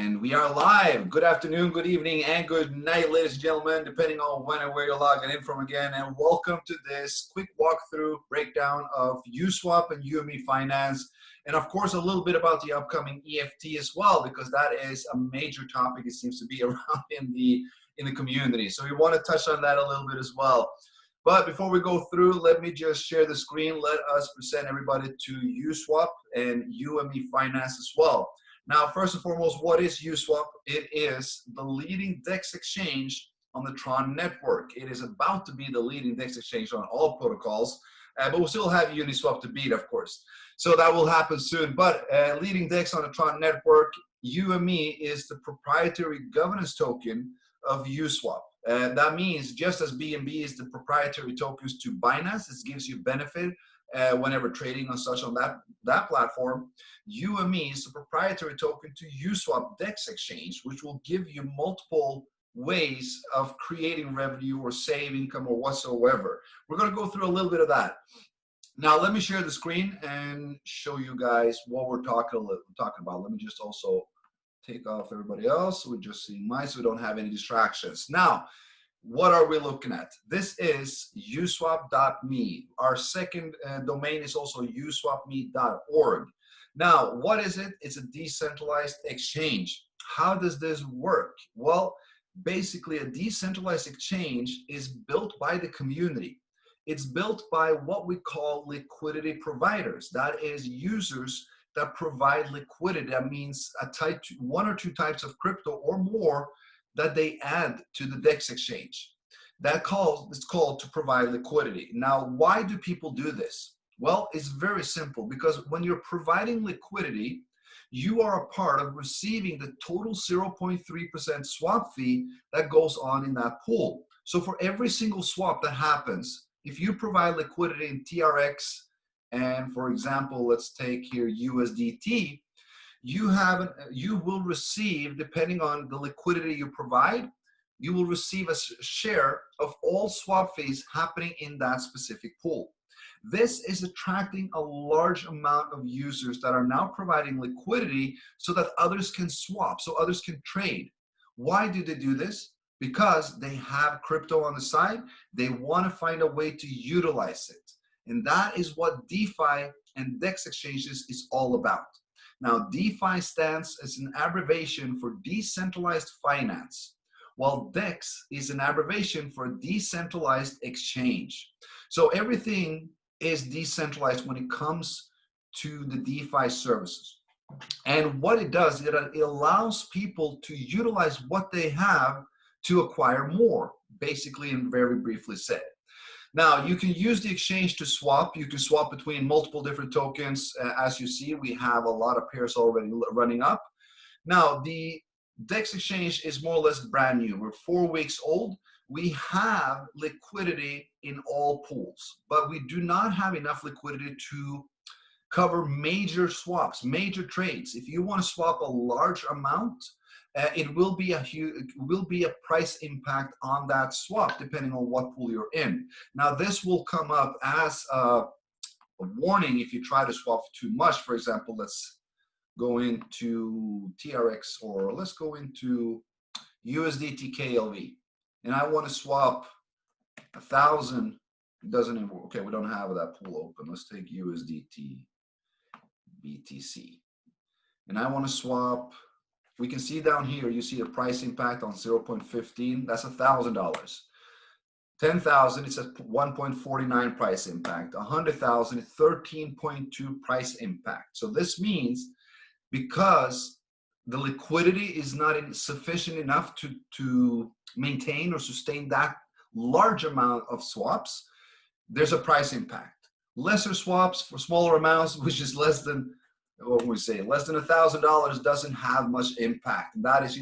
And we are live. Good afternoon, good evening, and good night, ladies and gentlemen, depending on when and where you're logging in from again. And welcome to this quick walkthrough breakdown of USWAP and UME finance. And of course, a little bit about the upcoming EFT as well, because that is a major topic, it seems to be around in the community. So we want to touch on that a little bit as well. But before we go through, let me just share the screen. Let us present everybody to USWAP and UME finance as well. Now, first and foremost, what is USWAP? It is the leading DEX exchange on the Tron network. It is about to be the leading DEX exchange on all protocols, but we'll still have Uniswap to beat, of course. So that will happen soon. But leading DEX on the Tron network, UME is the proprietary governance token of USWAP. That means just as BNB is the proprietary tokens to Binance, this gives you benefit whenever trading on that platform. UME is the proprietary token to USWAP DEX exchange, which will give you multiple ways of creating revenue or save income or whatsoever. We're going to go through a little bit of that. Now, let me share the screen and show you guys what we're talking about. Let me just also take off everybody else. We're just seeing mine so we don't have any distractions. Now, what are we looking at? This is uswap.me. Our second domain is also uswapme.org. Now, what is it? It's a decentralized exchange. How does this work? Well, basically a decentralized exchange is built by the community. It's built by what we call liquidity providers. That is users that provide liquidity. That means one or two types of crypto or more that they add to the DEX exchange. It's called to provide liquidity. Now, why do people do this? Well, it's very simple, because when you're providing liquidity, you are a part of receiving the total 0.3% swap fee that goes on in that pool. So for every single swap that happens, if you provide liquidity in TRX, and for example, let's take here USDT, you will receive, depending on the liquidity you provide, you will receive a share of all swap fees happening in that specific pool. This is attracting a large amount of users that are now providing liquidity so that others can swap, so others can trade. Why do they do this? Because they have crypto on the side. They want to find a way to utilize it. And that is what DeFi and DEX exchanges is all about. Now, DeFi stands as an abbreviation for decentralized finance, while DEX is an abbreviation for decentralized exchange. So everything is decentralized when it comes to the DeFi services. And what it does, it allows people to utilize what they have to acquire more, basically and very briefly said. Now, you can use the exchange to swap. You can swap between multiple different tokens. As you see, we have a lot of pairs already running up. Now, the DEX exchange is more or less brand new. We're 4 weeks old. We have liquidity in all pools, but we do not have enough liquidity to cover major swaps, major trades. If you want to swap a large amount, it will be a price impact on that swap depending on what pool you're in. Now, this will come up as a warning if you try to swap too much. For example, let's go into TRX, or let's go into USDT KLV, and I want to swap 1,000. It doesn't even work. Okay, we don't have that pool open. Let's take USDT BTC, and I want to swap. We can see down here, you see a price impact on 0.15. That's $1,000. 10,000, it's a 1.49 price impact. 100,000, 13.2 price impact. So this means because the liquidity is not sufficient enough to maintain or sustain that large amount of swaps, there's a price impact. Lesser swaps for smaller amounts, which is less than, what we say, less than $1,000, doesn't have much impact. And that is,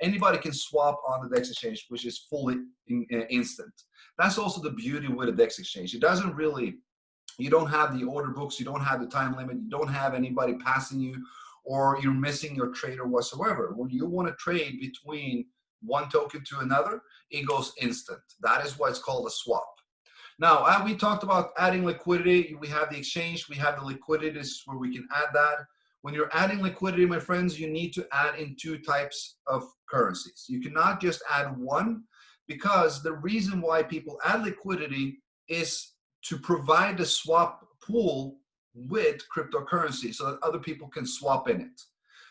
anybody can swap on the DEX exchange, which is fully instant. That's also the beauty with a DEX exchange. It doesn't really, you don't have the order books, you don't have the time limit, you don't have anybody passing you, or you're missing your trade or whatsoever. When you want to trade between one token to another, it goes instant. That is why it's called a swap. Now, we talked about adding liquidity. We have the exchange, we have the liquidity. This is where we can add that. When you're adding liquidity, my friends, you need to add in two types of currencies. You cannot just add one, because the reason why people add liquidity is to provide the swap pool with cryptocurrency so that other people can swap in it.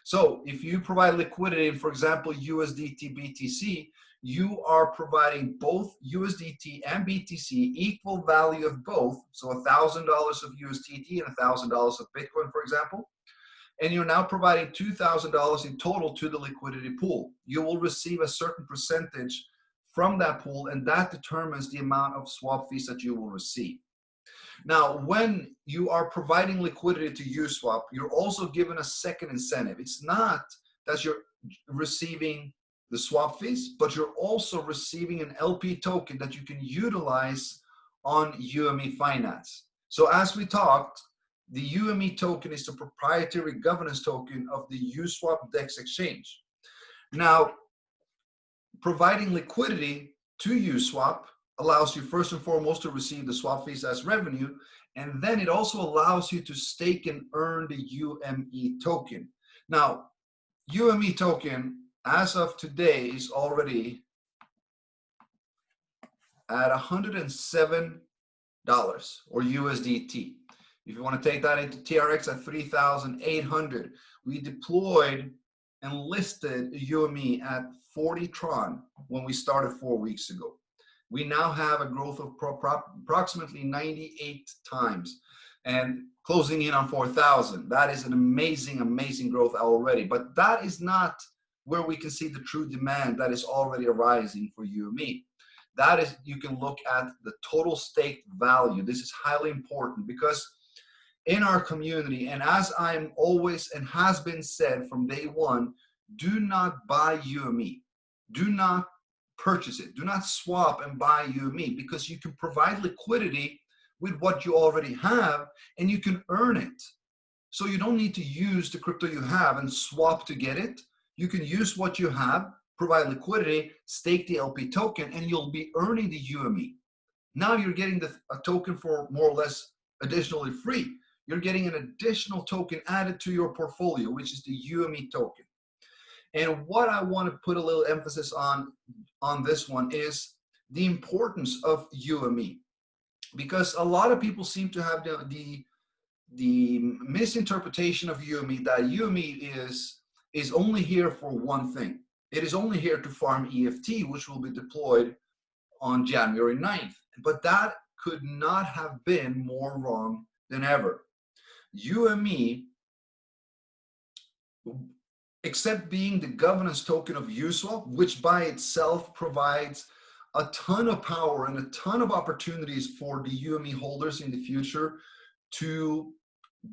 So if you provide liquidity in, for example, USDT BTC, you are providing both USDT and BTC, equal value of both. So $1,000 of USDT and $1,000 of Bitcoin, for example. And you're now providing $2,000 in total to the liquidity pool. You will receive a certain percentage from that pool, and that determines the amount of swap fees that you will receive. Now, when you are providing liquidity to USWAP, you're also given a second incentive. It's not that you're receiving the swap fees, but you're also receiving an LP token that you can utilize on UME Finance. So as we talked, the UME token is the proprietary governance token of the USWAP DEX exchange. Now, providing liquidity to USWAP allows you first and foremost to receive the swap fees as revenue, and then it also allows you to stake and earn the UME token. Now, UME token, as of today, is already at $107 or USDT. If you want to take that into TRX at 3,800, we deployed and listed UME at 40 Tron when we started 4 weeks ago. We now have a growth of approximately 98 times and closing in on 4,000. That is an amazing, amazing growth already. But that is not where we can see the true demand that is already arising for UME. That is, you can look at the total staked value. This is highly important because in our community, and as I'm always and has been said from day one, do not buy UME. Do not purchase it. Do not swap and buy UME, because you can provide liquidity with what you already have and you can earn it. So you don't need to use the crypto you have and swap to get it. You can use what you have, provide liquidity, stake the LP token, and you'll be earning the UME. Now you're getting a token for more or less additionally free. You're getting an additional token added to your portfolio, which is the UME token. And what I want to put a little emphasis on this one is the importance of UME, because a lot of people seem to have the misinterpretation of UME that UME is only here for one thing. It is only here to farm EFT, which will be deployed on January 9th. But that could not have been more wrong than ever. UME, except being the governance token of USWAP, which by itself provides a ton of power and a ton of opportunities for the UME holders in the future to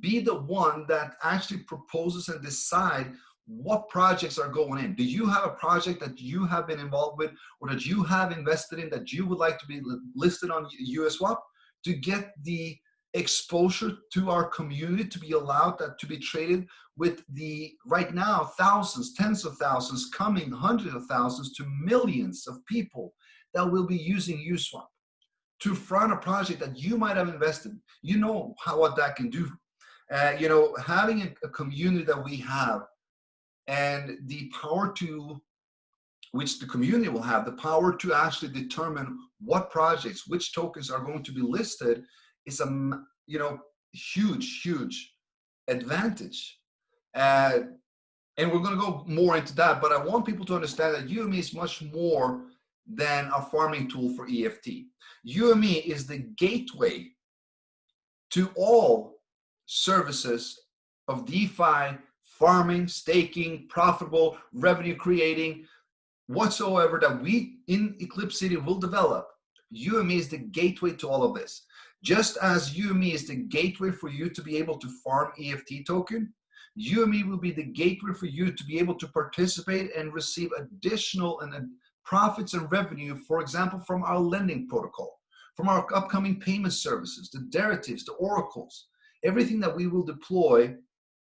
be the one that actually proposes and decide what projects are going in. Do you have a project that you have been involved with or that you have invested in that you would like to be listed on USWAP to get the exposure to our community, to be allowed that to be traded with the right now thousands, tens of thousands, coming hundreds of thousands to millions of people that will be using USWAP to front a project that you might have invested. You know what that can do. You know, having a community that we have and the power to, which the community will have, the power to actually determine what projects, which tokens are going to be listed is a, you know, huge advantage. And we're going to go more into that, but I want people to understand that UME is much more than a farming tool for EFT. UME is the gateway to all services of DeFi, farming, staking, profitable, revenue creating, whatsoever that we in EclipCity will develop. UME is the gateway to all of this. Just as UME is the gateway for you to be able to farm EFT token, UME will be the gateway for you to be able to participate and receive additional profits and revenue, for example, from our lending protocol, from our upcoming payment services, the derivatives, the oracles, everything that we will deploy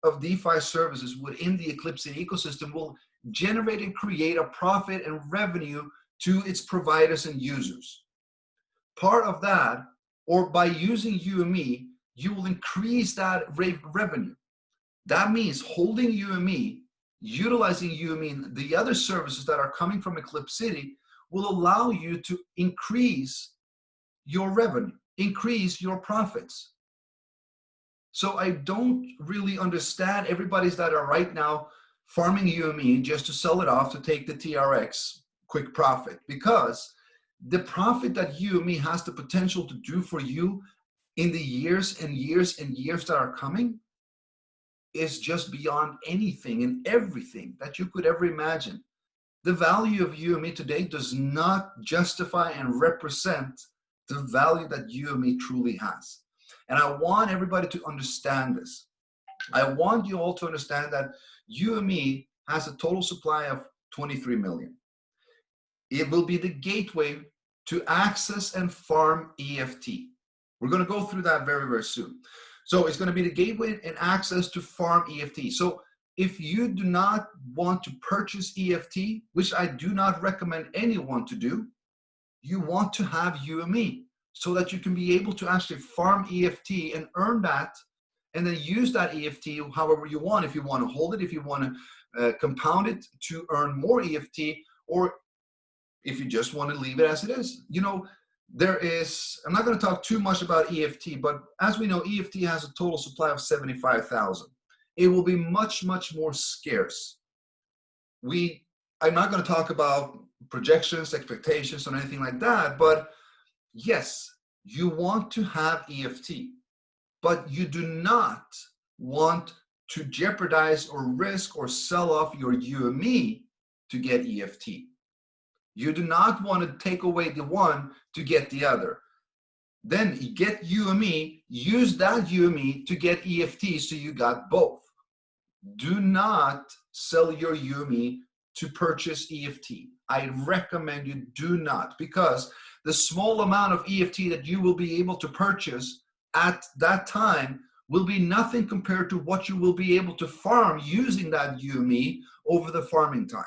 of DeFi services within the EclipCity ecosystem will generate and create a profit and revenue to its providers and users. Part of that, or by using UME, you will increase that revenue. That means holding UME, utilizing UME and the other services that are coming from EclipCity will allow you to increase your revenue, increase your profits. So I don't really understand everybody's that are right now farming UME just to sell it off to take the TRX quick profit, because the profit that UME has the potential to do for you in the years and years and years that are coming is just beyond anything and everything that you could ever imagine. The value of UME today does not justify and represent the value that UME truly has. And I want everybody to understand this. I want you all to understand that UME has a total supply of 23 million. It will be the gateway to access and farm EFT. We're going to go through that very, very soon. So it's going to be the gateway and access to farm EFT. So if you do not want to purchase EFT, which I do not recommend anyone to do, you want to have UME so that you can be able to actually farm EFT and earn that, and then use that EFT however you want. If you want to hold it, if you want to compound it to earn more EFT, or if you just want to leave it as it is. You know, I'm not going to talk too much about EFT, but as we know, EFT has a total supply of 75,000. It will be much, much more scarce. I'm not going to talk about projections, expectations, or anything like that, but yes, you want to have EFT, but you do not want to jeopardize or risk or sell off your UME to get EFT. You do not want to take away the one to get the other. Then you get UME, use that UME to get EFT, so you got both. Do not sell your UME to purchase EFT. I recommend you do not, because the small amount of EFT that you will be able to purchase at that time will be nothing compared to what you will be able to farm using that UME over the farming time.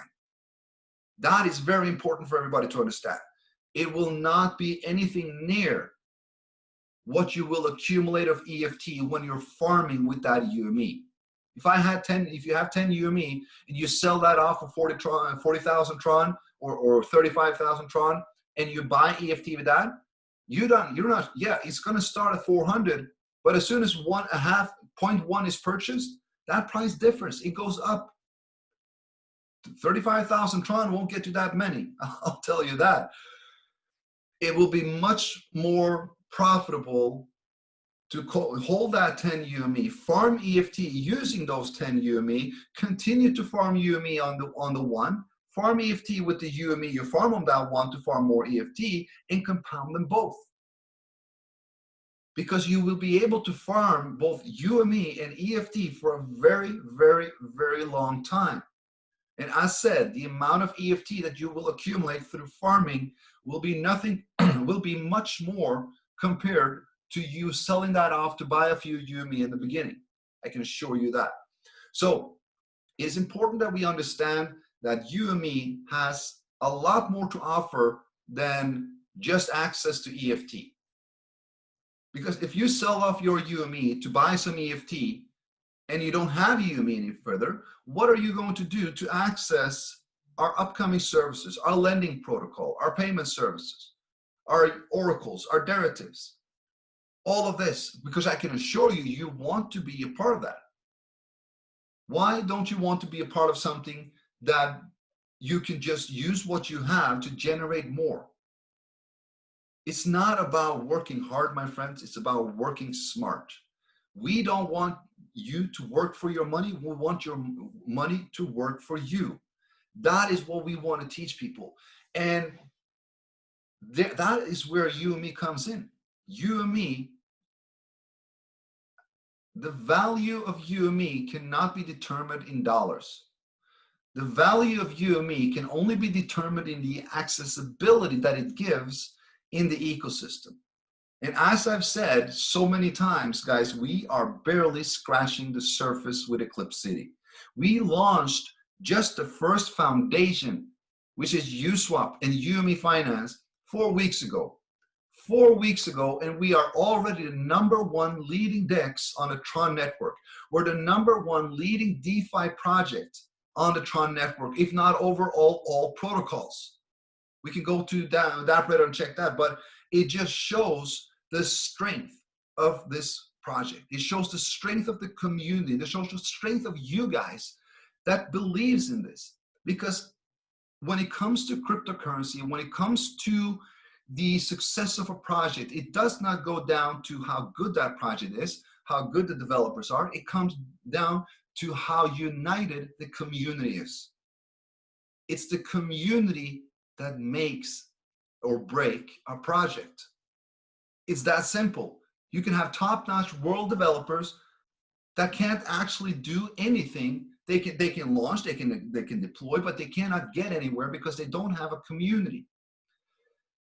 That is very important for everybody to understand. It will not be anything near what you will accumulate of EFT when you're farming with that UME. If you have 10 UME and you sell that off for 40,000 Tron or 35,000 Tron, and you buy EFT with that, it's going to start at 400, but as soon as 0.1 is purchased, that price difference, it goes up. 35,000 Tron won't get you that many, I'll tell you that. It will be much more profitable to hold that 10 UME, farm EFT using those 10 UME, continue to farm UME on the one, farm EFT with the UME you farm on that one to farm more EFT, and compound them both. Because you will be able to farm both UME and EFT for a very, very, very long time. And as said, the amount of EFT that you will accumulate through farming will be much more compared to you selling that off to buy a few UME in the beginning. I can assure you that. So it's important that we understand that UME has a lot more to offer than just access to EFT. Because if you sell off your UME to buy some EFT and you don't have UME any further, what are you going to do to access our upcoming services, our lending protocol, our payment services, our oracles, our derivatives? All of this, because I can assure you, you want to be a part of that. Why don't you want to be a part of something that you can just use what you have to generate more? It's not about working hard, my friends. It's about working smart. We don't want you to work for your money. We want your money to work for you. That is what we want to teach people. And that is where UME comes in. UME, the value of UME cannot be determined in dollars. The value of UME can only be determined in the accessibility that it gives in the ecosystem. And as I've said so many times, guys, we are barely scratching the surface with EclipCity. We launched just the first foundation, which is USWAP and UME Finance, 4 weeks ago. 4 weeks ago, and we are already the #1 leading DEX on the Tron network. We're the #1 leading DeFi project on the Tron network, if not over all protocols. We can go to dapp and check that, but it just shows the strength of this project. It shows the strength of the community. It shows the strength of you guys that believes in this. Because when it comes to cryptocurrency, when it comes to the success of a project, it does not go down to how good that project is, how good the developers are. It comes down to how united the community is. It's the community that makes or break a project. It's that simple. You can have top-notch world developers that can't actually do anything. They can launch, they can deploy, but they cannot get anywhere because they don't have a community.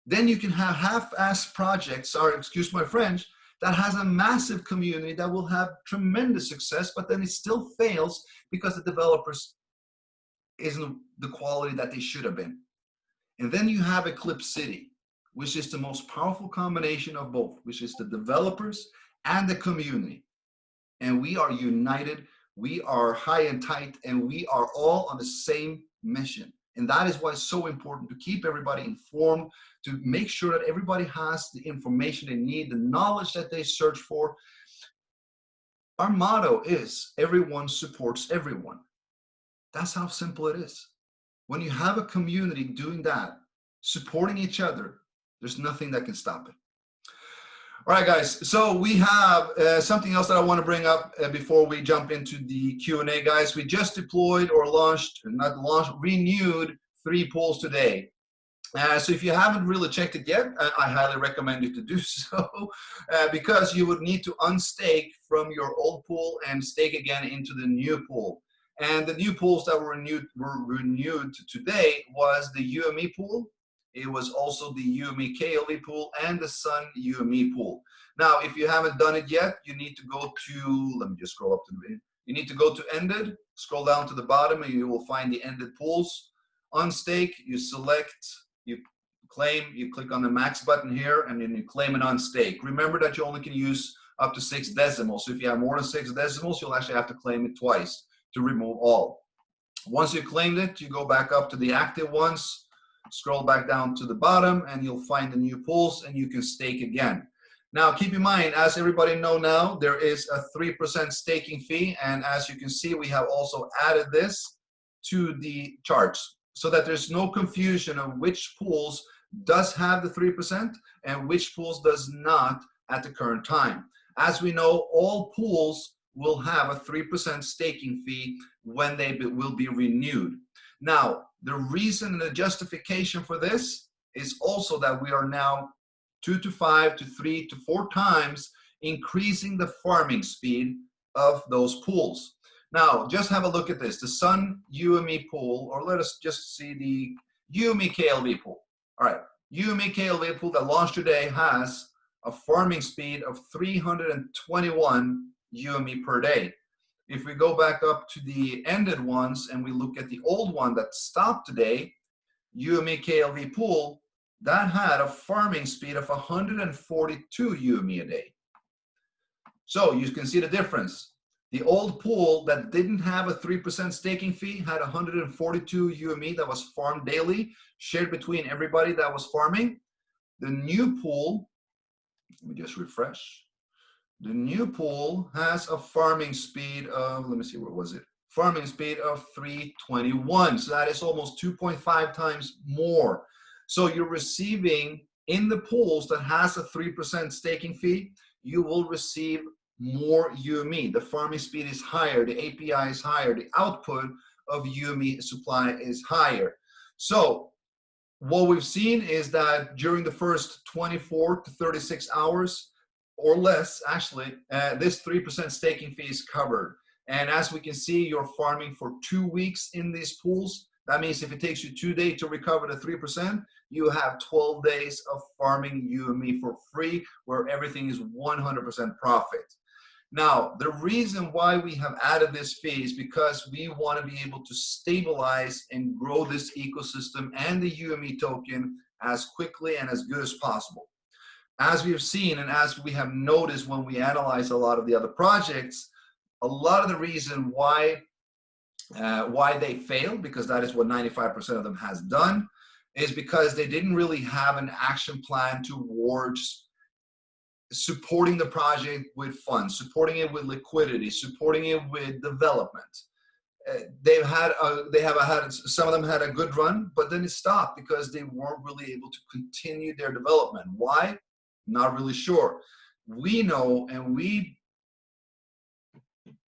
Then you can have half-assed projects, or excuse my French, that has a massive community that will have tremendous success, but then it still fails because the developers isn't the quality that they should have been. And then you have EclipCity, which is the most powerful combination of both, which is the developers and the community. And we are united, we are high and tight, and we are all on the same mission. And that is why it's so important to keep everybody informed, to make sure that everybody has the information they need, the knowledge that they search for. Our motto is, everyone supports everyone. That's how simple it is. When you have a community doing that, supporting each other, there's nothing that can stop it. All right, guys, so we have something else that I want to bring up before we jump into the Q&A, guys. We just deployed or launched, not launched, renewed 3 pools today. So if you haven't really checked it yet, I highly recommend you to do so because you would need to unstake from your old pool and stake again into the new pool. And the new pools that were renewed today was the UME pool. It was also the UME KLV pool and the Sun UME pool. Now, if you haven't done it yet, you need to go to, let me just scroll up to the video. You need to go to ended, scroll down to the bottom, and you will find the ended pools. Unstake, you select, you claim, you click on the max button here, and then you claim and unstake. Remember that you only can use up to 6 decimals. So if you have more than 6 decimals, you'll actually have to claim it twice to remove all. Once you claimed it, you go back up to the active ones, scroll back down to the bottom, and you'll find the new pools, and you can stake again. Now, keep in mind, as everybody know now, there is a 3% staking fee, and as you can see, we have also added this to the charts so that there's no confusion of which pools does have the 3% and which pools does not at the current time. As we know, all pools will have a 3% staking fee when they will be renewed. Now, the reason and the justification for this is also that we are now 2 to 5 to 3 to 4 times increasing the farming speed of those pools. Now, just have a look at this. The Sun UME pool, or let us just see the UME KLV pool. All right, UME KLV pool that launched today has a farming speed of 321 UME per day. If we go back up to the ended ones and we look at the old one that stopped today, UME KLV pool, that had a farming speed of 142 UME a day. So you can see the difference. The old pool that didn't have a 3% staking fee had 142 UME that was farmed daily, shared between everybody that was farming. The new pool, let me just refresh. The new pool has a farming speed of, let me see, what was it? Farming speed of 321. So that is almost 2.5 times more. So you're receiving in the pools that has a 3% staking fee, you will receive more UME. The farming speed is higher, the API is higher, the output of UME supply is higher. So what we've seen is that during the first 24 to 36 hours, or less, actually, this 3% staking fee is covered. And as we can see, you're farming for 2 weeks in these pools. That means if it takes you 2 days to recover the 3%, you have 12 days of farming UME for free, where everything is 100% profit. Now, the reason why we have added this fee is because we want to be able to stabilize and grow this ecosystem and the UME token as quickly and as good as possible. as we've seen and as we have noticed when we analyze a lot of the other projects, a lot of the reason why they failed, because that is what 95% of them has done, is because they didn't really have an action plan towards supporting the project with funds, supporting it with liquidity, supporting it with development. They have had, some of them had a good run, but then it stopped because they weren't really able to continue their development. Why? Not really sure. We know, and we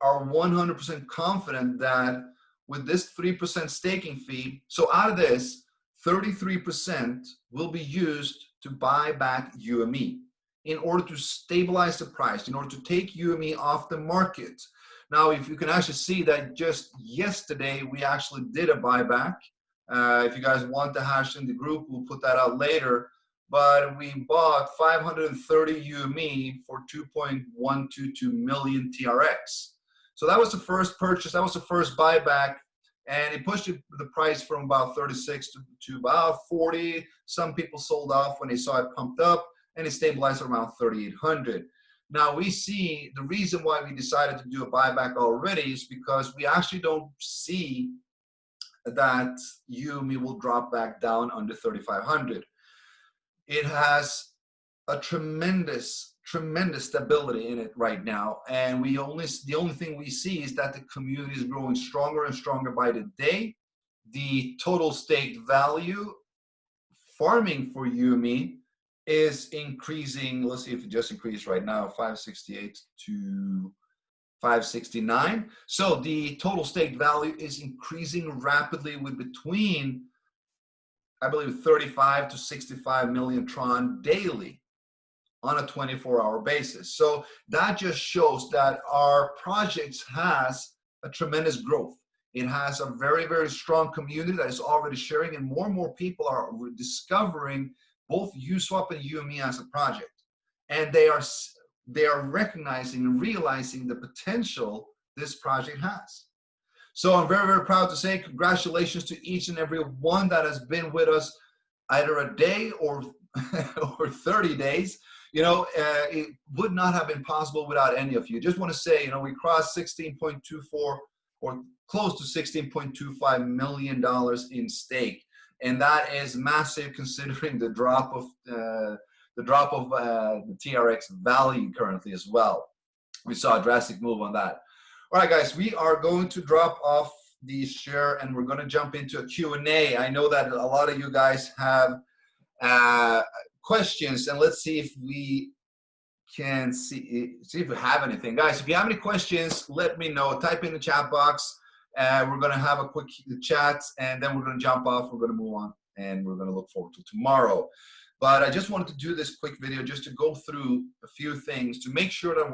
are 100% confident that with this 3% staking fee, so out of this, 33% will be used to buy back UME in order to stabilize the price, in order to take UME off the market. Now, if you can actually see that just yesterday, we actually did a buyback. If you guys want the hash in the group, we'll put that out later. But we bought 530 UME for 2.122 million TRX. So that was the first purchase, that was the first buyback, and it pushed the price from about 36 to about 40. Some people sold off when they saw it pumped up, and it stabilized around 3,800. Now we see the reason why we decided to do a buyback already is because we actually don't see that UME will drop back down under 3,500. It has a tremendous stability in it right now, and the only thing we see is that the community is growing stronger and stronger by the day. The total staked value farming for UME is increasing. Let's see if it just increased right now, 568 to 569. So the total staked value is increasing rapidly with between, I believe, 35 to 65 million Tron daily on a 24-hour basis. So that just shows that our project has a tremendous growth. It has a very, very strong community that is already sharing, and more people are discovering both USWAP and UME as a project. And they are recognizing and realizing the potential this project has. So I'm very, very proud to say congratulations to each and every one that has been with us either a day or, or 30 days. You know, it would not have been possible without any of you. Just want to say, you know, we crossed 16.24 or close to $16.25 million in stake. And that is massive considering the drop of the TRX value currently as well. We saw a drastic move on that. All right, guys, we are going to drop off the share and we're going to jump into a Q&A. I know that a lot of you guys have questions, and let's see if we can see if we have anything. Guys, if you have any questions, let me know. Type in the chat box. We're going to have a quick chat, and then we're going to jump off. We're going to move on, and we're going to look forward to tomorrow. But I just wanted to do this quick video just to go through a few things to make sure that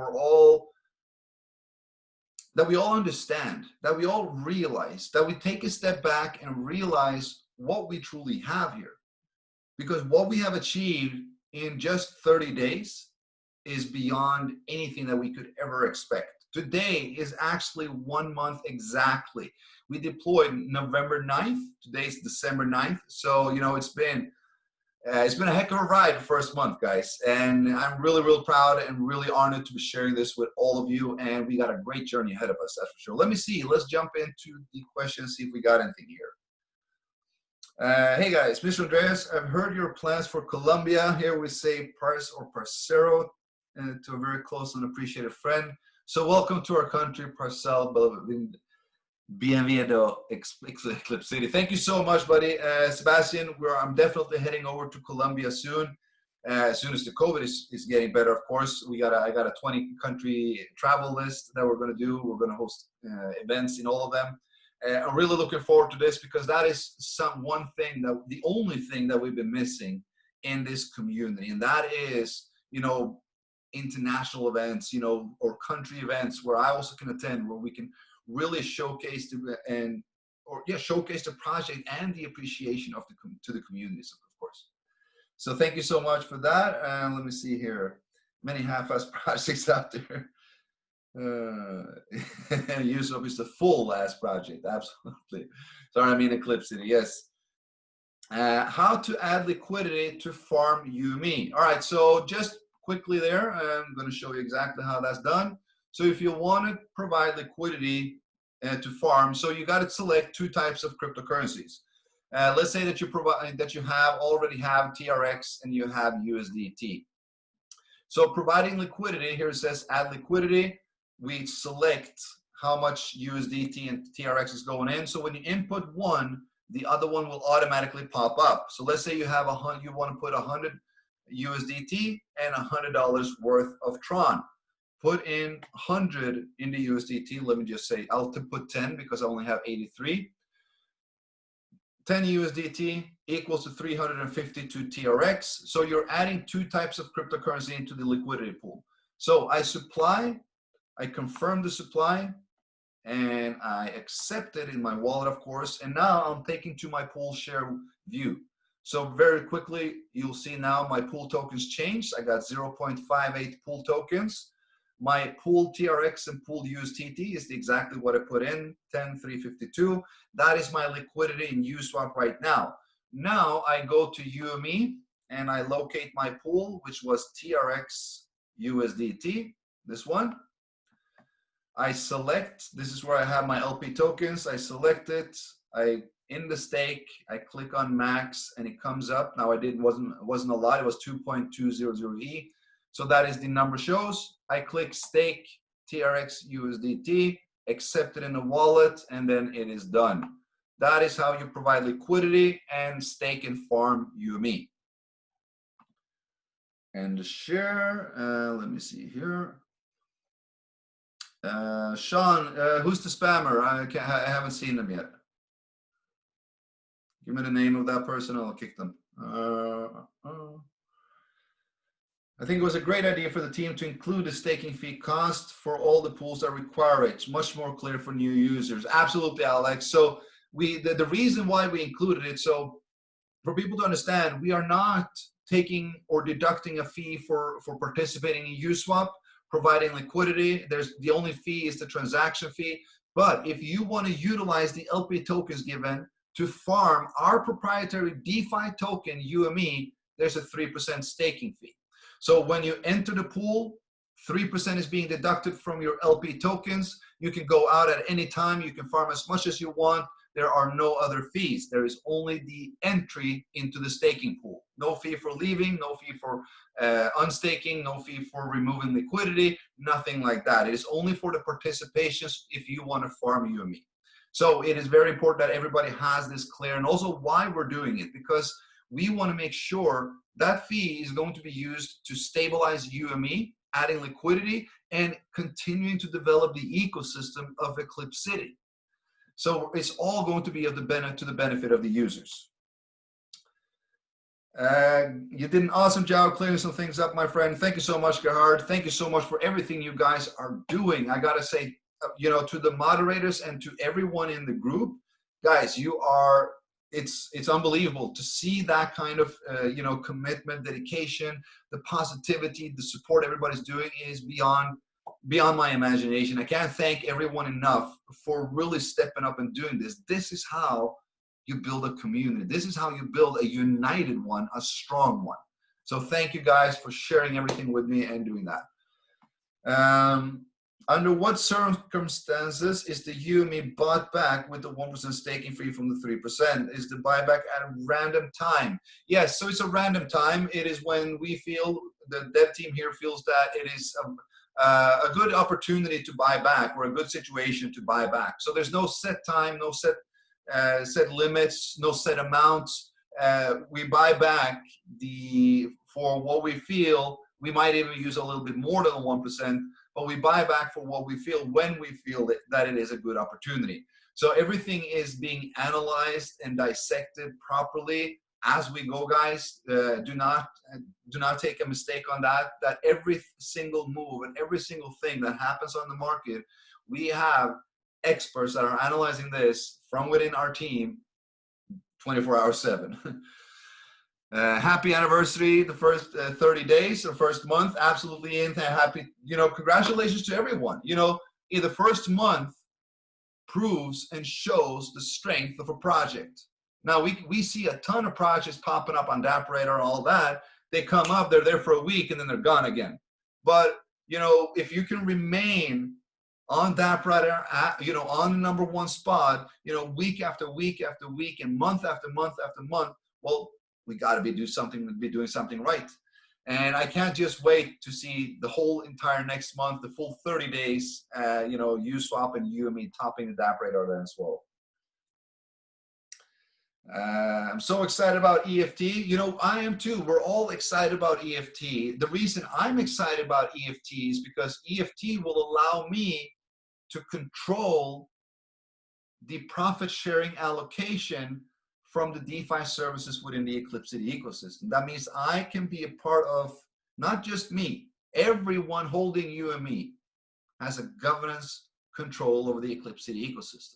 we all understand, that we all realize, that we take a step back and realize what we truly have here. Because what we have achieved in just 30 days is beyond anything that we could ever expect. Today is actually 1 month exactly. We deployed November 9th. Today's December 9th. So, you know, it's been a heck of a ride the first month, guys. And I'm really, real proud and really honored to be sharing this with all of you. And we got a great journey ahead of us, that's for sure. Let me see. Let's jump into the questions, see if we got anything here. Hey guys, Mr. Andreas, I've heard your plans for Colombia. Here we say Pars or Parcero to a very close and appreciated friend. So welcome to our country, Parcel. Bienvenido, EclipCity. Thank you so much, buddy. Sebastian, I'm definitely heading over to Colombia soon. As soon as the COVID is getting better, of course. I got a 20-country travel list that we're going to do. We're going to host events in all of them. I'm really looking forward to this because that is the only thing that we've been missing in this community, and that is, you know, international events, you know, or country events where I also can attend, where we can really showcase showcase the project and the appreciation of to the communities, of course. So thank you so much for that. And let me see here, many half-assed projects out there. USWAP is the full last project, absolutely. Sorry, I mean EclipCity, yes. How to add liquidity to farm UME. All right, so just quickly there, I'm going to show you exactly how that's done. So if you want to provide liquidity to farm, so you got to select two types of cryptocurrencies. Let's say that you provide that you already have TRX and you have USDT. So providing liquidity, here it says add liquidity. We select how much USDT and TRX is going in. So when you input one, the other one will automatically pop up. So let's say you have you want to put 100 USDT and $100 worth of Tron. Put in 100 in the USDT. Let me just say, I'll put 10 because I only have 83. 10 USDT equals to 352 TRX. So you're adding two types of cryptocurrency into the liquidity pool. So I confirm the supply, and I accept it in my wallet, of course. And now I'm taking to my pool share view. So very quickly, you'll see now my pool tokens changed. I got 0.58 pool tokens. My pool TRX and pool USDT is exactly what I put in, 10,352. That is my liquidity in USWAP right now. Now I go to UME and I locate my pool, which was TRX USDT, this one. I select, this is where I have my LP tokens. I select it, in the stake, I click on max and it comes up. Now it wasn't a lot, it was 2.200E. So that is the number shows. I click stake TRX USDT, accept it in the wallet, and then it is done. That is how you provide liquidity and stake and farm UME. And the share, let me see here. Sean, who's the spammer? I haven't seen them yet. Give me the name of that person, I'll kick them. I think it was a great idea for the team to include the staking fee cost for all the pools that require it. It's much more clear for new users. Absolutely, Alex. So the reason why we included it, so for people to understand, we are not taking or deducting a fee for participating in USWAP, providing liquidity. The only fee is the transaction fee. But if you want to utilize the LP tokens given to farm our proprietary DeFi token, UME, there's a 3% staking fee. So when you enter the pool, 3% is being deducted from your LP tokens. You can go out at any time. You can farm as much as you want. There are no other fees. There is only the entry into the staking pool. No fee for leaving, no fee for unstaking, no fee for removing liquidity, nothing like that. It is only for the participations if you want to farm UME. So it is very important that everybody has this clear, and also why we're doing it, because we want to make sure that fee is going to be used to stabilize UME, adding liquidity, and continuing to develop the ecosystem of EclipCity. So it's all going to be to the benefit of the users. You did an awesome job clearing some things up, my friend. Thank you so much, Gerhard. Thank you so much for everything you guys are doing. I gotta say, to the moderators and to everyone in the group, guys, it's unbelievable to see that kind of commitment, dedication, the positivity, the support everybody's doing is beyond my imagination. I can't thank everyone enough for really stepping up and doing this. This is how you build a community. This is how you build a united one, a strong one. So thank you guys for sharing everything with me and doing that. Under what circumstances is the UME bought back with the 1% staking fee from the 3%? Is the buyback at a random time? Yes, so it's a random time. It is when we feel, the dev team here feels that it is a good opportunity to buy back, or a good situation to buy back. So there's no set time, no set limits, no set amounts. We buy back for what we feel. We might even use a little bit more than the 1%, but we buy back for what we feel when we feel that it is a good opportunity. So everything is being analyzed and dissected properly as we go, guys. Do not take a mistake on that. That every single move and every single thing that happens on the market, we have experts that are analyzing this from within our team 24/7. Happy anniversary, the first 30 days or first month. Absolutely happy. Congratulations to everyone. In the first month proves and shows the strength of a project. Now we see a ton of projects popping up on dapp radar, all that. They come up, they're there for a week, and then they're gone again. But you know, if you can remain on dapp radar, you know, on the #1 spot, you know, week after week after week, and month after month after month, well, we got to be doing something right. And I can't just wait to see the whole entire next month, the full 30 days, you know, USWAP and UME topping the dapp radar then as well. I'm so excited about EFT. You know, I am too. We're all excited about EFT. The reason I'm excited about EFT is because EFT will allow me to control the profit sharing allocation from the DeFi services within the EclipCity ecosystem. That means I can be a part of, not just me, everyone holding UME has a governance control over the EclipCity ecosystem.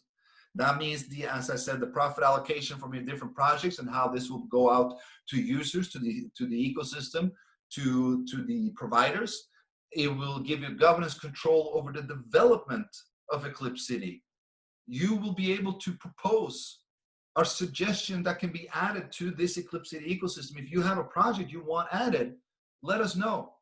That means, as I said, the profit allocation from your different projects and how this will go out to users, to the ecosystem, to the providers. It will give you governance control over the development of EclipCity. You will be able to propose a suggestion that can be added to this EclipCity ecosystem. If you have a project you want added, let us know.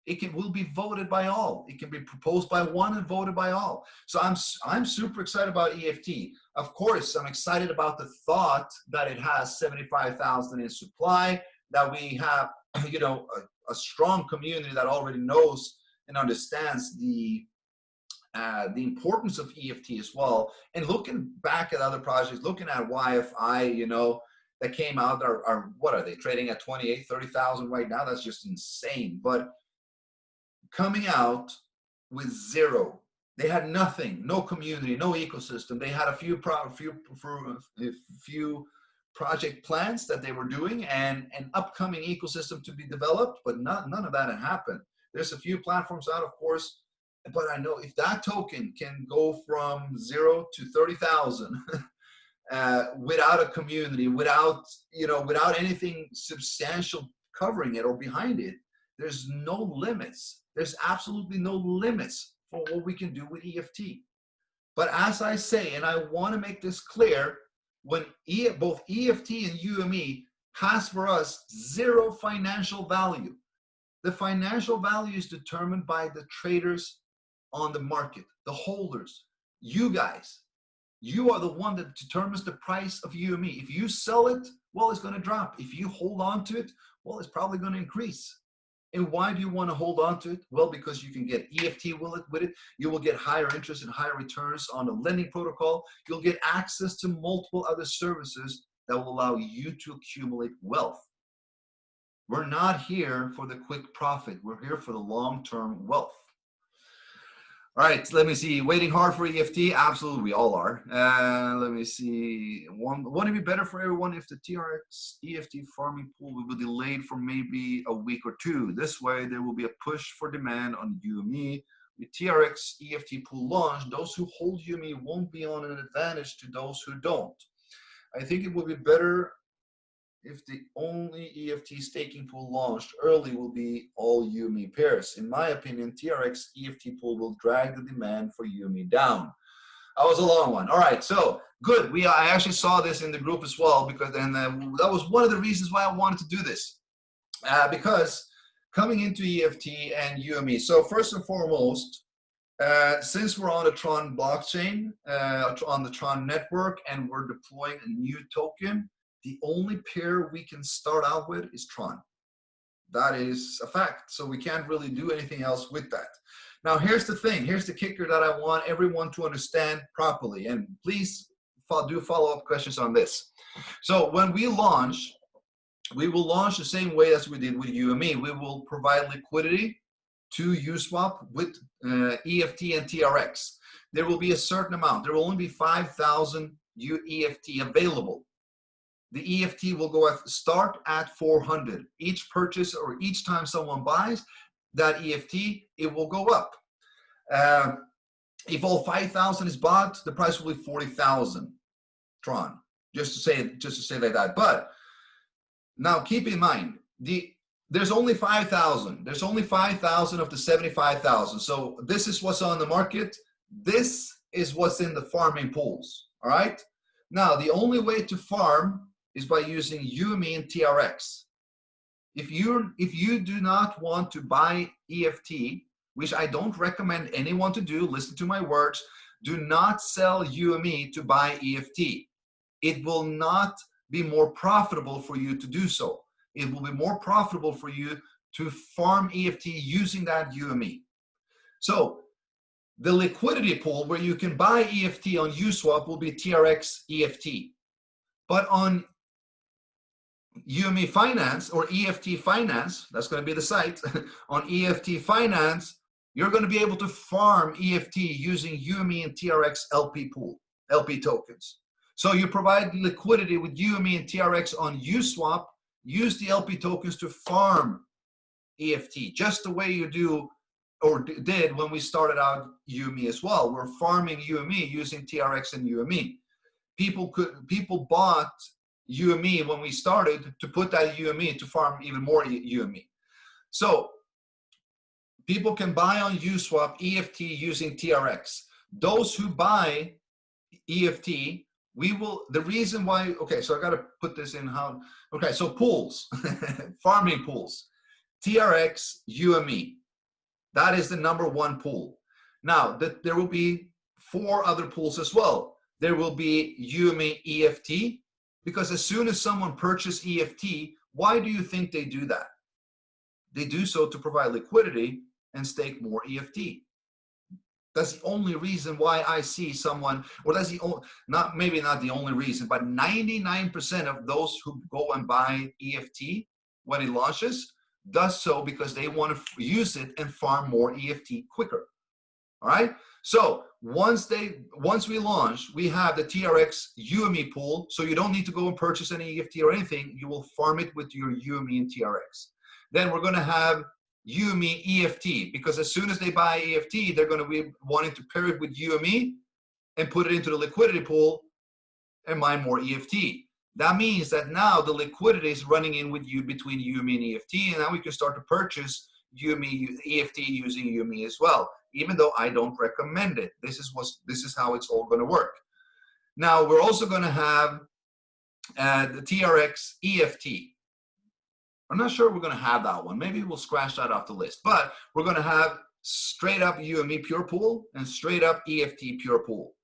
It will be voted by all. It can be proposed by one and voted by all. So I'm super excited about EFT. Of course, I'm excited about the thought that it has 75,000 in supply, that we have, you know, a strong community that already knows and understands the importance of EFT as well. And looking back at other projects, looking at YFI, you know, that came out, are what are they trading at 28, 30,000 right now? That's just insane. But coming out with zero, they had nothing, no community, no ecosystem. They had a few project plans that they were doing and an upcoming ecosystem to be developed, but none of that had happened. There's a few platforms out, of course, but I know if that token can go from 0 to 30,000 without a community, without anything substantial covering it or behind it, there's no limits. There's absolutely no limits for what we can do with EFT. But as I say, and I want to make this clear, when both EFT and UME has for us zero financial value. The financial value is determined by the traders on the market, the holders, you guys. You are the one that determines the price of UME. If you sell it, well, it's going to drop. If you hold on to it, well, it's probably going to increase. And why do you want to hold on to it? Well, because you can get EFT with it. You will get higher interest and higher returns on the lending protocol. You'll get access to multiple other services that will allow you to accumulate wealth. We're not here for the quick profit. We're here for the long-term wealth. All right, let me see. Waiting hard for EFT? Absolutely, we all are. Let me see. Wouldn't it be better for everyone if the TRX EFT farming pool will be delayed for maybe a week or two? This way, there will be a push for demand on UME. With TRX EFT pool launch, those who hold UME won't be on an advantage to those who don't. I think it will be better if the only EFT staking pool launched early will be all UME pairs. In my opinion, TRX EFT pool will drag the demand for UME down. That was a long one. All right, so good. I actually saw this in the group as well, because that was one of the reasons why I wanted to do this. Because coming into EFT and UME, so first and foremost, since we're on the Tron blockchain, on the Tron network, and we're deploying a new token, the only pair we can start out with is Tron. That is a fact. So we can't really do anything else with that. Now, here's the thing. Here's the kicker that I want everyone to understand properly. And please do follow-up questions on this. So when we launch, we will launch the same way as we did with UME. We will provide liquidity to USWAP with EFT and TRX. There will be a certain amount. There will only be 5,000 EFT available. The EFT will start at 400. Each purchase or each time someone buys that EFT, it will go up. If all 5,000 is bought, the price will be 40,000 Tron. Just to say like that. But now keep in mind, there's only 5,000. There's only 5,000 of the 75,000. So this is what's on the market. This is what's in the farming pools. All right. Now, the only way to farm is by using UME and TRX. If you do not want to buy EFT, which I don't recommend anyone to do, listen to my words, do not sell UME to buy EFT. It will not be more profitable for you to do so. It will be more profitable for you to farm EFT using that UME. So the liquidity pool where you can buy EFT on USWAP will be TRX EFT. But on UME Finance or EFT Finance, that's going to be the site, on EFT Finance, you're going to be able to farm EFT using UME and TRX LP pool, LP tokens. So you provide liquidity with UME and TRX on USWAP, use the LP tokens to farm EFT, just the way you do or did when we started out UME as well. We're farming UME using TRX and UME. People bought UME when we started to put that UME to farm even more UME. So people can buy on USWAP EFT using TRX. Those who buy EFT, the reason why, okay, so I got to put this in how, okay, so pools, farming pools, TRX, UME. That is the #1 pool. Now, there will be 4 other pools as well. There will be UME EFT, because as soon as someone purchases EFT, why do you think they do that? They do so to provide liquidity and stake more EFT. That's the only reason why I see someone, or that's the only, maybe not the only reason, but 99% of those who go and buy EFT when it launches does so because they want to use it and farm more EFT quicker. All right. So once we launch, we have the TRX UME pool. So you don't need to go and purchase any EFT or anything. You will farm it with your UME and TRX. Then we're going to have UME EFT, because as soon as they buy EFT, they're going to be wanting to pair it with UME and put it into the liquidity pool and mine more EFT. That means that now the liquidity is running in with you between UME and EFT, and now we can start to purchase UME EFT using UME as well, even though I don't recommend it. This is how it's all going to work. Now we're also going to have the TRX EFT. I'm not sure we're going to have that one. Maybe we'll scratch that off the list. But we're going to have straight up UME pure pool and straight up EFT pure pool.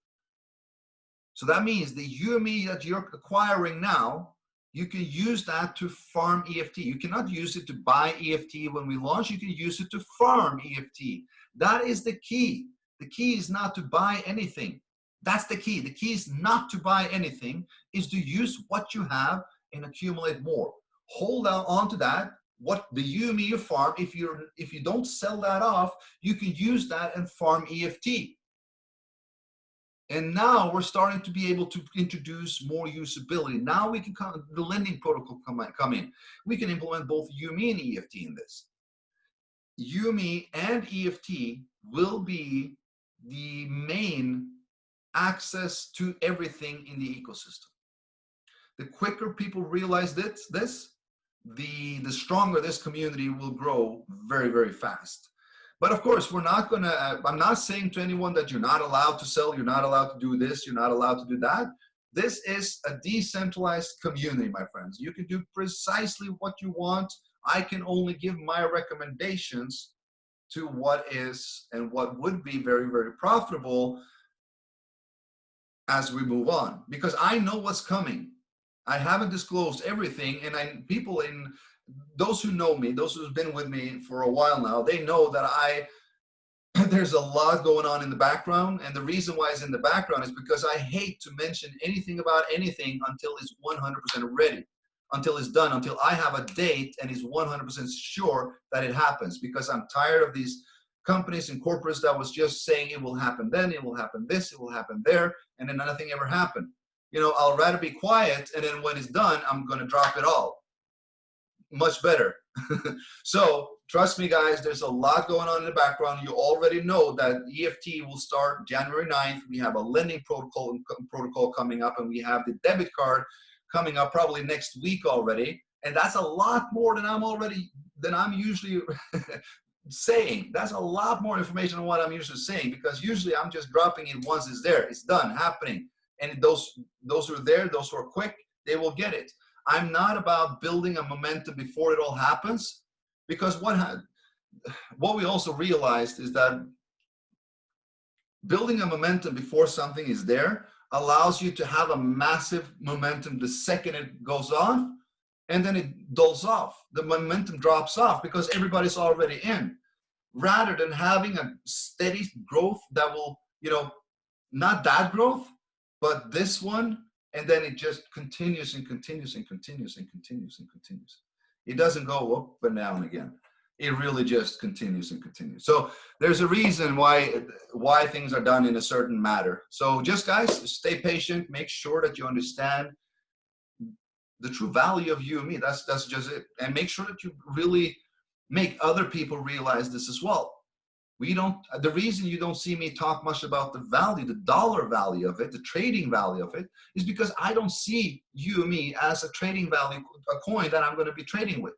So that means the UME that you're acquiring now, you can use that to farm EFT. You cannot use it to buy EFT when we launch. You can use it to farm EFT. That is the key. The key is not to buy anything. That's the key. The key is not to buy anything, is to use what you have and accumulate more. Hold on to that. What the UME you farm, if you don't sell that off, you can use that and farm EFT. And now we're starting to be able to introduce more usability. Now we can the lending protocol come in. We can implement both UME and EFT in this. UME and EFT will be the main access to everything in the ecosystem. The quicker people realize this, the stronger this community will grow very, very fast. But of course, we're not going to, I'm not saying to anyone that you're not allowed to sell, you're not allowed to do this, you're not allowed to do that. This is a decentralized community, my friends. You can do precisely what you want. I can only give my recommendations to what is and what would be very, very profitable as we move on, because I know what's coming. I haven't disclosed everything, and people in, those who know me, those who've been with me for a while now, they know that there's a lot going on in the background, and the reason why it's in the background is because I hate to mention anything about anything until it's 100% ready, until it's done, until I have a date and is 100% sure that it happens, because I'm tired of these companies and corporates that was just saying it will happen then, it will happen this, it will happen there, and then nothing ever happened. You know, I'll rather be quiet, and then when it's done, I'm going to drop it all. Much better. So trust me, guys, there's a lot going on in the background. You already know that EFT will start January 9th. We have a lending protocol coming up, and we have the debit card coming up probably next week already. And that's a lot more than I'm usually saying. That's a lot more information than what I'm usually saying, because usually I'm just dropping it once it's there. It's done, happening. and those who are there, those who are quick, they will get it. I'm not about building a momentum before it all happens, because what we also realized is that building a momentum before something is there allows you to have a massive momentum the second it goes on, and then it dulls off. The momentum drops off because everybody's already in, rather than having a steady growth that will, you know, not that growth, but this one, and then it just continues and continues and continues and continues and continues. It doesn't go up and down again. It really just continues and continues. So there's a reason why things are done in a certain manner. So just guys, stay patient. Make sure that you understand the true value of UME. That's just it. And make sure that you really make other people realize this as well. The reason you don't see me talk much about the value, the dollar value of it, the trading value of it, is because I don't see UME as a trading value, a coin that I'm going to be trading with.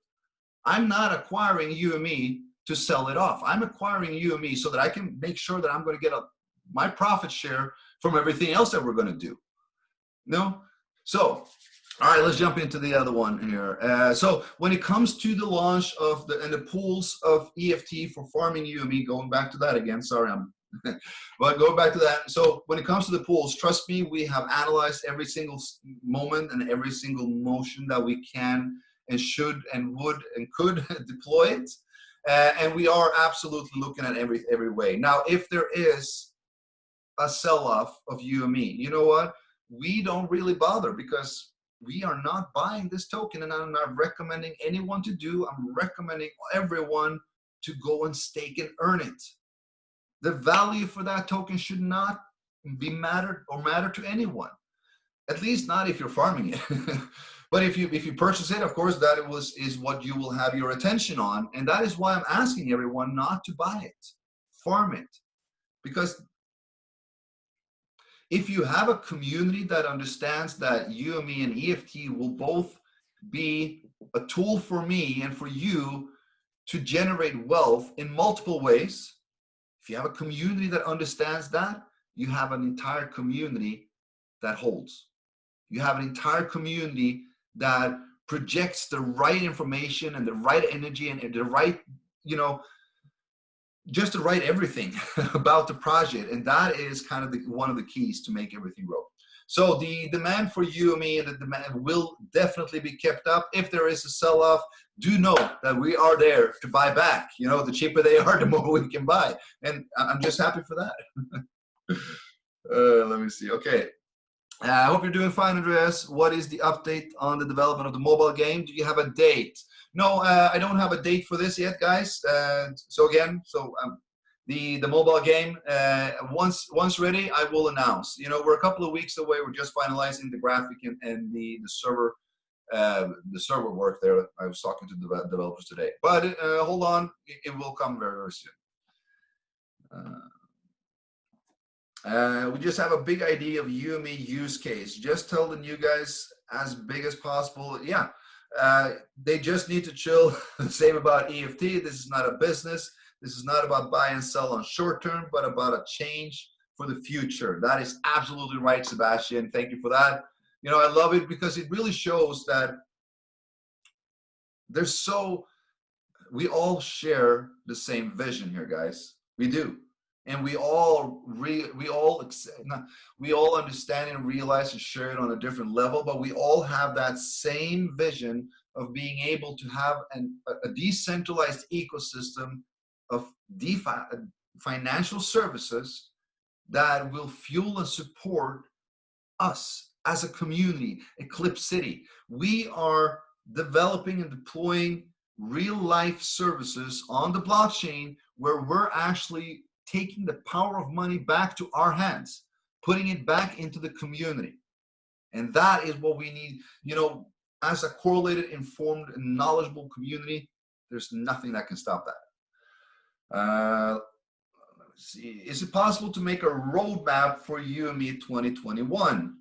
I'm not acquiring UME to sell it off. I'm acquiring UME so that I can make sure that I'm going to get my profit share from everything else that we're going to do. No? So, all right, let's jump into the other one here. So when it comes to the launch of the pools of EFT for farming UME, going back to that again, sorry, but going back to that. So when it comes to the pools, trust me, we have analyzed every single moment and every single motion that we can and should and would and could deploy it. And we are absolutely looking at every way. Now, if there is a sell-off of UME, you know what? We don't really bother, because we are not buying this token, and I'm not recommending anyone to do. I'm recommending everyone to go and stake and earn it. The value for that token should not be matter to anyone, at least not if you're farming it. But if you purchase it, of course, that is what you will have your attention on, and that is why I'm asking everyone not to buy it, farm it, because if you have a community that understands that UME and EFT will both be a tool for me and for you to generate wealth in multiple ways, if you have a community that understands that, you have an entire community that holds. You have an entire community that projects the right information and the right energy and the right, you know, just to write everything about the project, and that is kind of one of the keys to make everything grow. So the demand for UME and the demand will definitely be kept up. If there is a sell-off, do know that we are there to buy back. You know, the cheaper they are, the more we can buy, and I'm just happy for that. Let me see. Okay. I hope you're doing fine, Andreas. What is the update on the development of the mobile game? Do you have a date? No, I don't have a date for this yet, guys. So the mobile game, once ready, I will announce. You know, we're a couple of weeks away. We're just finalizing the graphic and the server work there. I was talking to the developers today, but hold on, it will come very, very soon. We just have a big idea of UME use case. Just tell the new guys as big as possible. Yeah, they just need to chill. Same about EFT. This is not a business. This is not about buy and sell on short term, but about a change for the future. That is absolutely right, Sebastian. Thank you for that. You know, I love it because it really shows that we all share the same vision here, guys. We do. And we all understand and realize and share it on a different level, but we all have that same vision of being able to have a decentralized ecosystem of DeFi, financial services, that will fuel and support us as a community, EclipCity. We are developing and deploying real life services on the blockchain where we're actually taking the power of money back to our hands, putting it back into the community. And that is what we need. You know, as a correlated, informed, and knowledgeable community, there's nothing that can stop that. Let's see. Is it possible to make a roadmap for UME 2021?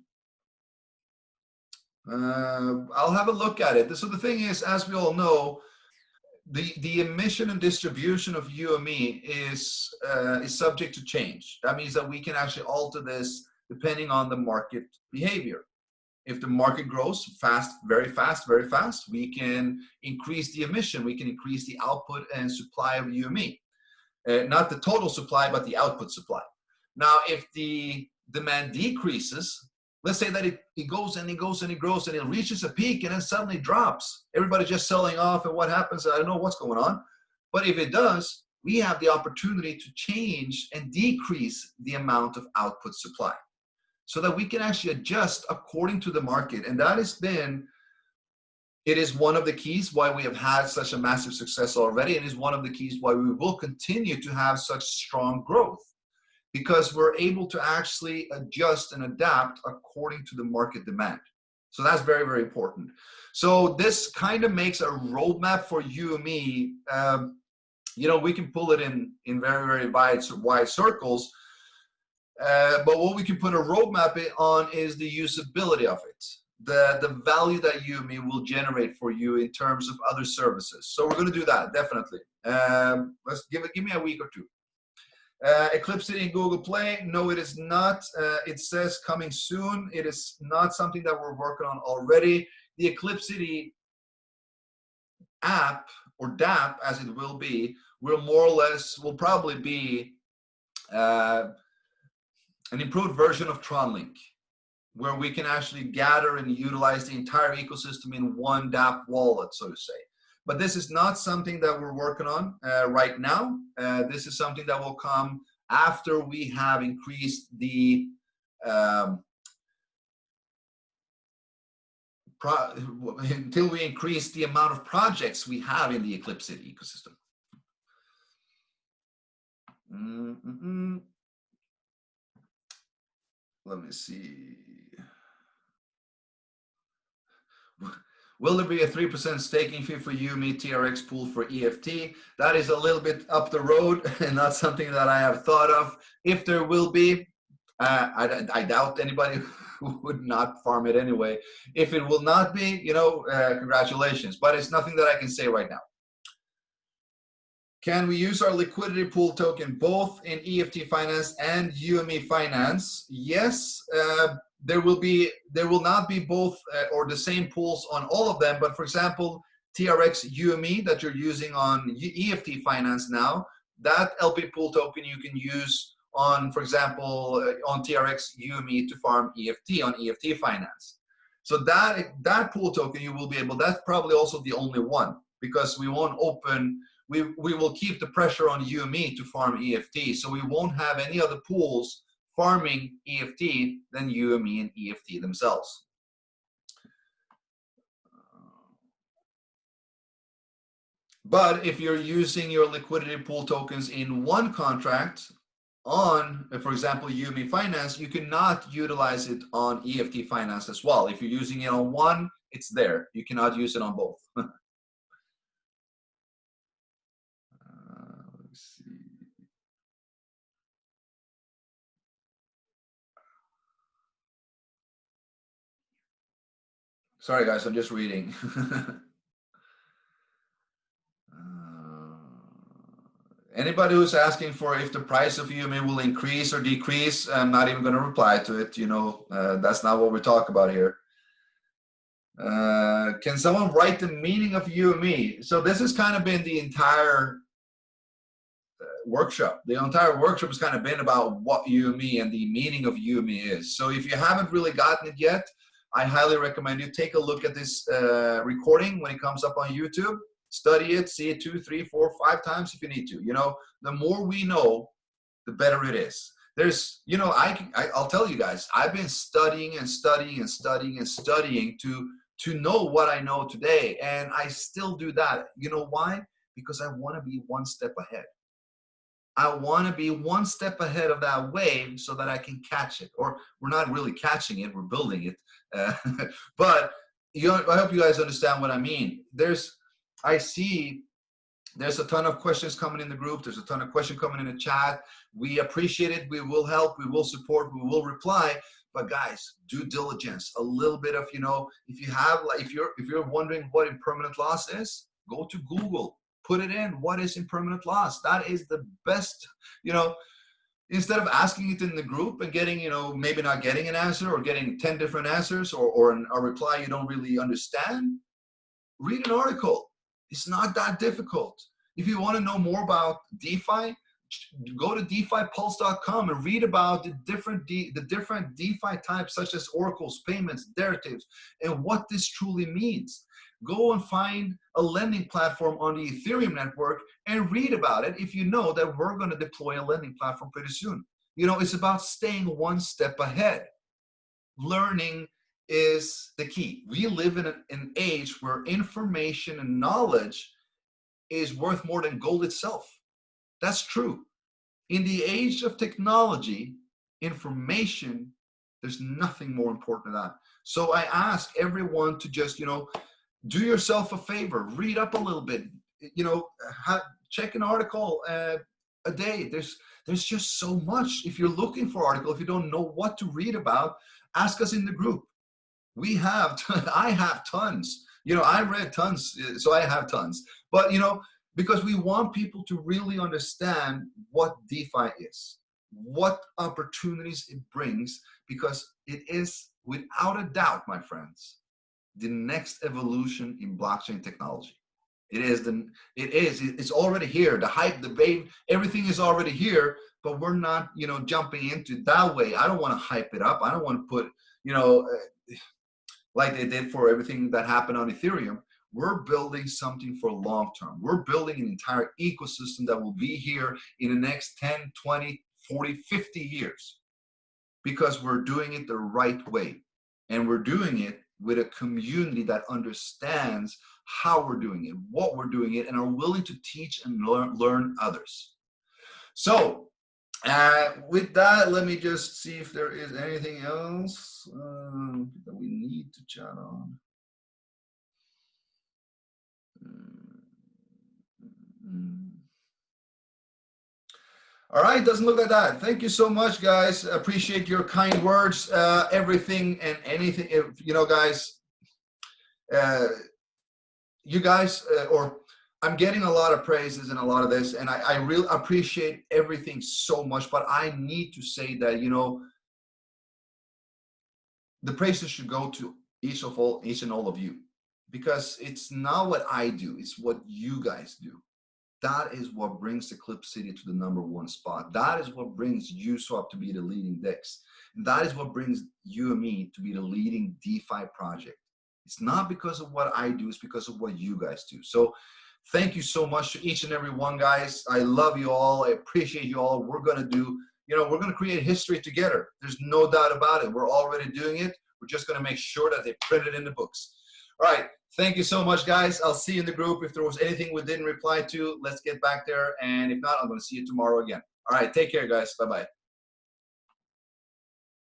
I'll have a look at it. So the thing is, as we all know, the emission and distribution of UME is subject to change. That means that we can actually alter this depending on the market behavior. If the market grows fast, very fast, very fast, we can increase the emission, we can increase the output and supply of UME. Not the total supply, but the output supply. Now, if the demand decreases, let's say that it goes and it goes and it grows and it reaches a peak and then suddenly drops. Everybody's just selling off, and what happens? I don't know what's going on. But if it does, we have the opportunity to change and decrease the amount of output supply so that we can actually adjust according to the market. And that has been, it is one of the keys why we have had such a massive success already, and is one of the keys why we will continue to have such strong growth, because we're able to actually adjust and adapt according to the market demand. So that's very, very important. So this kind of makes a roadmap for UME. You know, we can pull it in very, very wide circles, but what we can put a roadmap on is the usability of it, the value that UME will generate for you in terms of other services. So we're going to do that, definitely. Let's give me a week or two. EclipCity in Google Play, no, it is not. It says coming soon. It is not something that we're working on already. The EclipCity app, or dapp as it will be, will more or less, will probably be an improved version of TronLink, where we can actually gather and utilize the entire ecosystem in one dapp wallet, so to say. But this is not something that we're working on right now. This is something that will come after we have increased the until we increase the amount of projects we have in the EclipCity ecosystem. Let me see. Will there be a 3% staking fee for UME TRX pool for EFT? That is a little bit up the road and not something that I have thought of. If there will be, I doubt anybody would not farm it anyway. If it will not be, you know, congratulations, but it's nothing that I can say right now. Can we use our liquidity pool token both in EFT finance and UME finance? Yes. There will not be both or the same pools on all of them, but for example, TRX UME that you're using on EFT finance now, that LP pool token you can use on, for example, on TRX UME to farm EFT on EFT finance. So that pool token you will be able, that's probably also the only one, because we won't open, we will keep the pressure on UME to farm EFT, so we won't have any other pools farming EFT than UME and EFT themselves. But if you're using your liquidity pool tokens in one contract on, for example, UME finance, you cannot utilize it on EFT finance as well. If you're using it on one, it's there. You cannot use it on both. Let's see. Sorry guys, I'm just reading. Anybody who's asking for if the price of UME will increase or decrease, I'm not even going to reply to it. You know, that's not what we talk about here. Can someone write the meaning of UME? So this has kind of been the entire workshop. The entire workshop has kind of been about what UME and the meaning of UME is. So if you haven't really gotten it yet, I highly recommend you take a look at this recording when it comes up on YouTube. Study it, see it 2, 3, 4, 5 times if you need to. You know, the more we know, the better it is. There's, you know, I'll tell you guys, I've been studying and studying and studying and studying to know what I know today, and I still do that. You know why? Because I want to be one step ahead. I want to be one step ahead of that wave so that I can catch it. Or we're not really catching it, we're building it. But you know, I hope you guys understand what I mean. I see there's a ton of questions coming in the group. There's a ton of questions coming in the chat. We appreciate it. We will help. We will support. We will reply. But guys, due diligence, a little bit of, you know, if you have, like, if you're wondering what impermanent loss is, go to Google, put it in. What is impermanent loss? That is the best, you know. Instead of asking it in the group and getting, you know, maybe not getting an answer or getting 10 different answers or a reply you don't really understand, read an article. It's not that difficult. If you want to know more about DeFi, go to defipulse.com and read about the different DeFi types, such as oracles, payments, derivatives, and what this truly means. Go and find a lending platform on the Ethereum network and read about it if you know that we're going to deploy a lending platform pretty soon. You know, it's about staying one step ahead. Learning is the key. We live in an age where information and knowledge is worth more than gold itself. That's true. In the age of technology, information, there's nothing more important than that. So I ask everyone to just, you know, do yourself a favor, read up a little bit, you know, check an article a day. There's just so much. If you're looking for article, if you don't know what to read about, ask us in the group. I have tons. You know, I read tons, so I have tons. But, you know, because we want people to really understand what DeFi is, what opportunities it brings, because it is, without a doubt, my friends, the next evolution in blockchain technology. It's already here. The hype, the wave, everything is already here, but we're not, you know, jumping into it that way. I don't want to hype it up. I don't want to put, you know, like they did for everything that happened on Ethereum. We're building something for long term. We're building an entire ecosystem that will be here in the next 10, 20, 40, 50 years, because we're doing it the right way. And we're doing it with a community that understands how we're doing it, what we're doing it, and are willing to teach and learn others. So with that, let me just see if there is anything else that we need to chat on. All right, doesn't look like that. Thank you so much, guys. Appreciate your kind words. Everything and anything, you know, guys. I'm getting a lot of praises and a lot of this, and I really appreciate everything so much. But I need to say that, you know, the praises should go to each and all of you, because it's not what I do; it's what you guys do. That is what brings EclipCity to the #1 spot. That is what brings USWAP to be the leading DEX. And that is what brings UME to be the leading DeFi project. It's not because of what I do, it's because of what you guys do. So thank you so much to each and every one, guys. I love you all. I appreciate you all. We're going to do, you know, we're going to create history together. There's no doubt about it. We're already doing it. We're just going to make sure that they print it in the books. All right. Thank you so much, guys. I'll see you in the group. If there was anything we didn't reply to, let's get back there. And if not, I'm going to see you tomorrow again. All right. Take care, guys. Bye-bye.